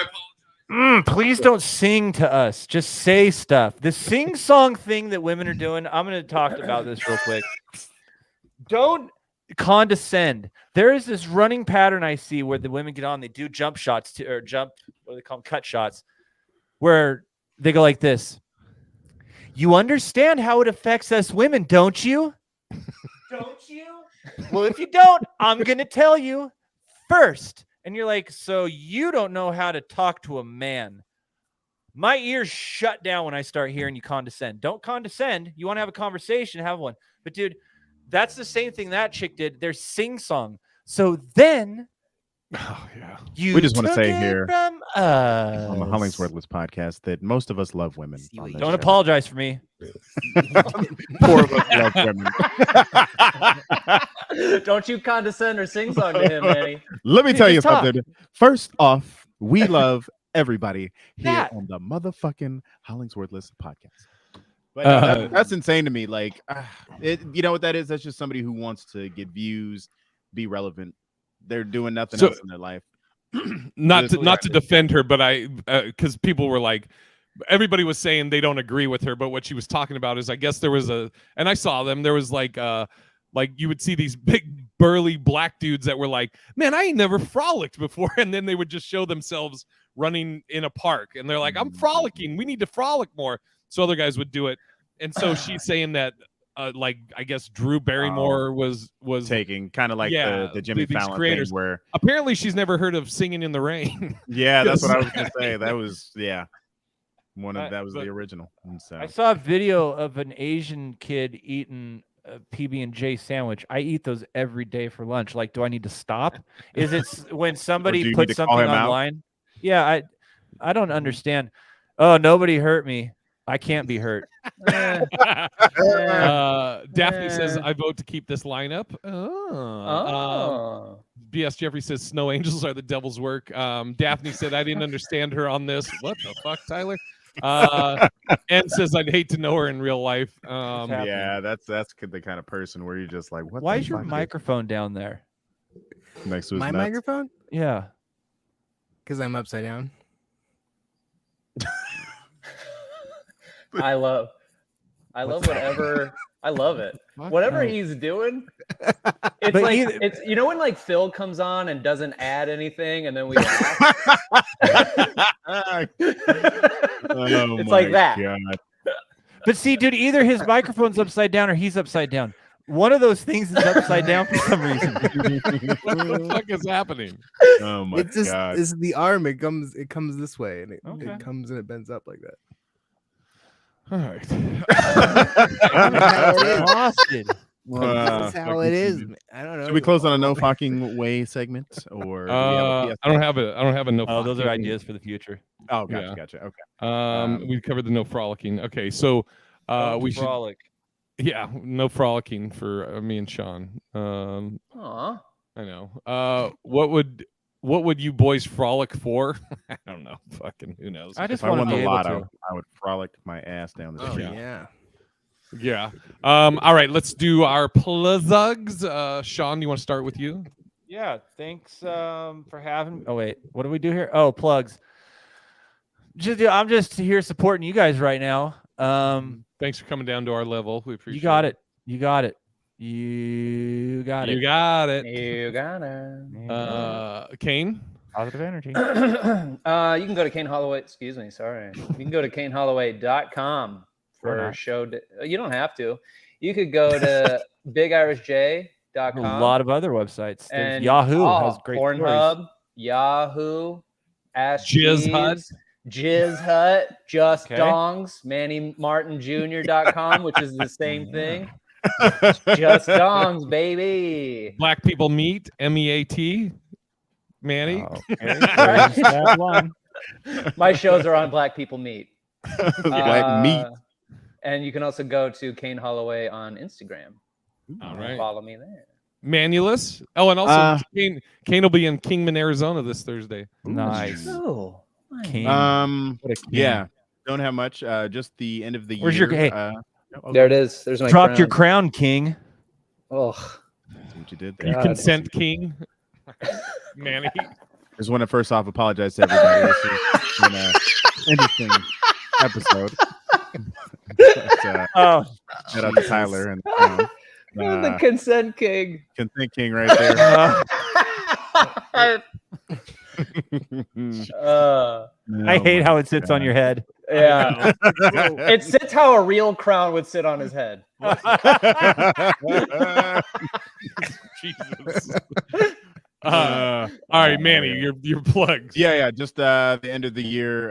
I Please don't sing to us. Just say stuff. The sing-song thing that women are doing, I'm going to talk about this real quick. Don't condescend. There is this running pattern I see where the women get on, they do jump shots or what do they call them? Cut shots, where they go like this. You understand how it affects us women, don't you? Don't you? Well, if you don't, I'm going to tell you first. And you're like, so you don't know how to talk to a man. My ears shut down when I start hearing you condescend. Don't condescend. You want to have a conversation, have one. But dude, that's the same thing that chick did. There's sing-song. So then we just want to say took it here from on the us. HollingsWorthless podcast that most of us love women. on this Don't show. apologize for me. 4 of us love women. Don't you condescend or sing song to him, Manny. Let me Dude, tell you just talk. something. First off, we love everybody here That. on the motherfucking HollingsWorthless podcast. But that's insane to me. Like, you know what that is? That's just somebody who wants to get views, be relevant. They're doing nothing else in their life. Not to defend her, but because people were like, everybody was saying they don't agree with her, but what she was talking about is, I guess there was and I saw them. There was like you would see these big burly black dudes that were like, man, I ain't never frolicked before, and then they would just show themselves running in a park, and they're like, I'm frolicking. We need to frolic more. So other guys would do it, and so she's saying that. Like I guess Drew Barrymore was taking kind of like the Jimmy Fallon creators. thing where apparently she's never heard of Singing in the Rain. Yeah, that's what I was gonna say. That was that was the original. And so I saw a video of an Asian kid eating a PB&J sandwich. I eat those every day for lunch. Like, do I need to stop? Is it when somebody puts something online? Yeah, I don't understand. Oh, nobody hurt me. I can't be hurt. Daphne says, I vote to keep this lineup. BS Jeffrey says, Snow Angels are the devil's work. Daphne said, I didn't understand her on this. What the fuck, Tyler? And says, I'd hate to know her in real life. Yeah, that's the kind of person where you're just like, what? Why is your microphone down there? Next to his My nuts? microphone? Yeah. Because I'm upside down. I love whatever. I love it. Whatever he's doing, it's like it's when like Phil comes on and doesn't add anything, and then we laugh. It's like that. God. But see, dude, either his microphone's upside down or he's upside down. One of those things is upside down for some reason. What the fuck is happening? Oh my God! It's the arm. It comes this way, and it comes and it bends up like that. All right. Austin. That's how it is. I don't know. Should we close on a no fucking way segment, or I don't have a no. Oh, those are ideas for the future. Oh, gotcha. Okay. We covered the no frolicking. Okay, so we should frolic. Yeah, no frolicking for me and Sean. Aw. I know. What would you boys frolic for? I don't know. Fucking who knows? I just If I want won to the be able lotto, to. I would frolic my ass down the street. Yeah. All right, let's do our plugs. Sean, you want to start with you? Yeah. Thanks for having. Oh wait, what do we do here? Oh, plugs. I'm just here supporting you guys right now. Thanks for coming down to our level. We appreciate You got it. it. You got it. You got it. You got it. You got it. Kane? Positive energy. You can go to Kane Holloway. Excuse me. Sorry. You can go to KaneHolloway.com for a show. You don't have to. You could go to BigIrishJ.com. A lot of other websites. There's And Yahoo has great Pornhub, stories. Yahoo, Ask Jizz Hut. Jizz Hut, Just Okay. Dongs, MannyMartinJr.com, which is the same thing. Just Dongs, baby. Black People Meet, MEAT. Manny. Okay. There's that one. My shows are on Black People Meet. Black meat. And you can also go to Kane Holloway on Instagram. All right. Follow me there. Manulus. Oh, and also Kane will be in Kingman, Arizona this Thursday. Nice. Oh, King. Um, What a king. yeah, don't have much. Just the end of the Where's year. your- hey, there it is. There's my Dropped your crown. crown, King. Oh, That's what you did You there. consent, King. Manny. Just want to first off apologize to everybody. This has been an interesting episode. But, Oh, shout out to Tyler and the consent king. Consent King right there. I hate how it sits on your head. Yeah. It sits how a real crown would sit on his head. Jesus. All right, Manny, your plugs. Yeah. Just the end of the year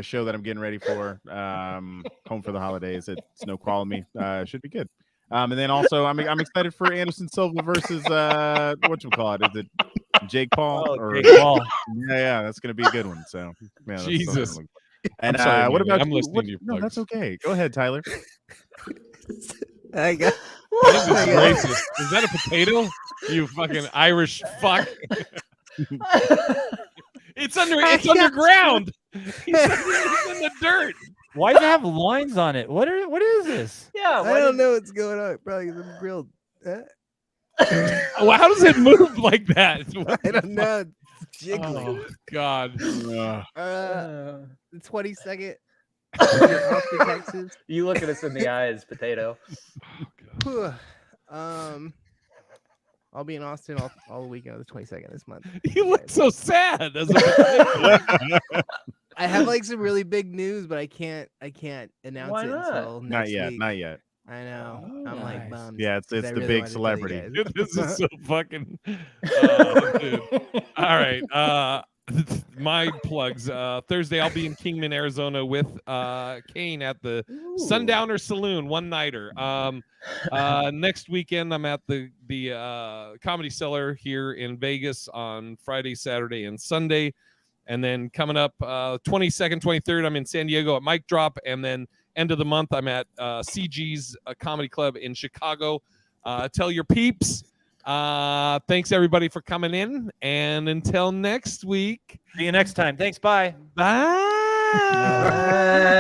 show that I'm getting ready for. Home for the holidays at Snoqualmie. Should be good. And then also I'm excited for Anderson Silva versus whatchamacallit? Is it Jake Paul? Jake Paul. Yeah, that's gonna be a good one. So yeah, that's Jesus. And I'm sorry, what Manny, about I'm you? listening to your No, plugs. that's okay. Go ahead, Tyler. I got. I think this is racist. Is that a potato? You fucking Irish fuck. It's underground. It's in the dirt. Why does it have lines on it? What is this? Yeah, I don't know what's going on. Probably because I'm grilled. Well, how does it move like that? I don't know. It's jiggling. Oh, God. The 22nd. Austin, Texas. You look at us in the eyes, potato. I'll be in Austin all the weekend of the 22nd this month. You look so sad. I have like some really big news, but I can't announce Why it not? until next week. Not yet. I know. I'm like bummed. Yeah, it's the really big wanted to tell you celebrity. guys. This is so fucking. Dude. All right. My plugs. Thursday, I'll be in Kingman, Arizona with Kane at the Sundowner Saloon, one nighter. Next weekend, I'm at the Comedy Cellar here in Vegas on Friday, Saturday, and Sunday. And then coming up 22nd, 23rd, I'm in San Diego at Mic Drop. And then end of the month, I'm at CG's Comedy Club in Chicago. Tell your peeps. Thanks, everybody, for coming in. And until next week. See you next time. Thanks. Bye. Bye.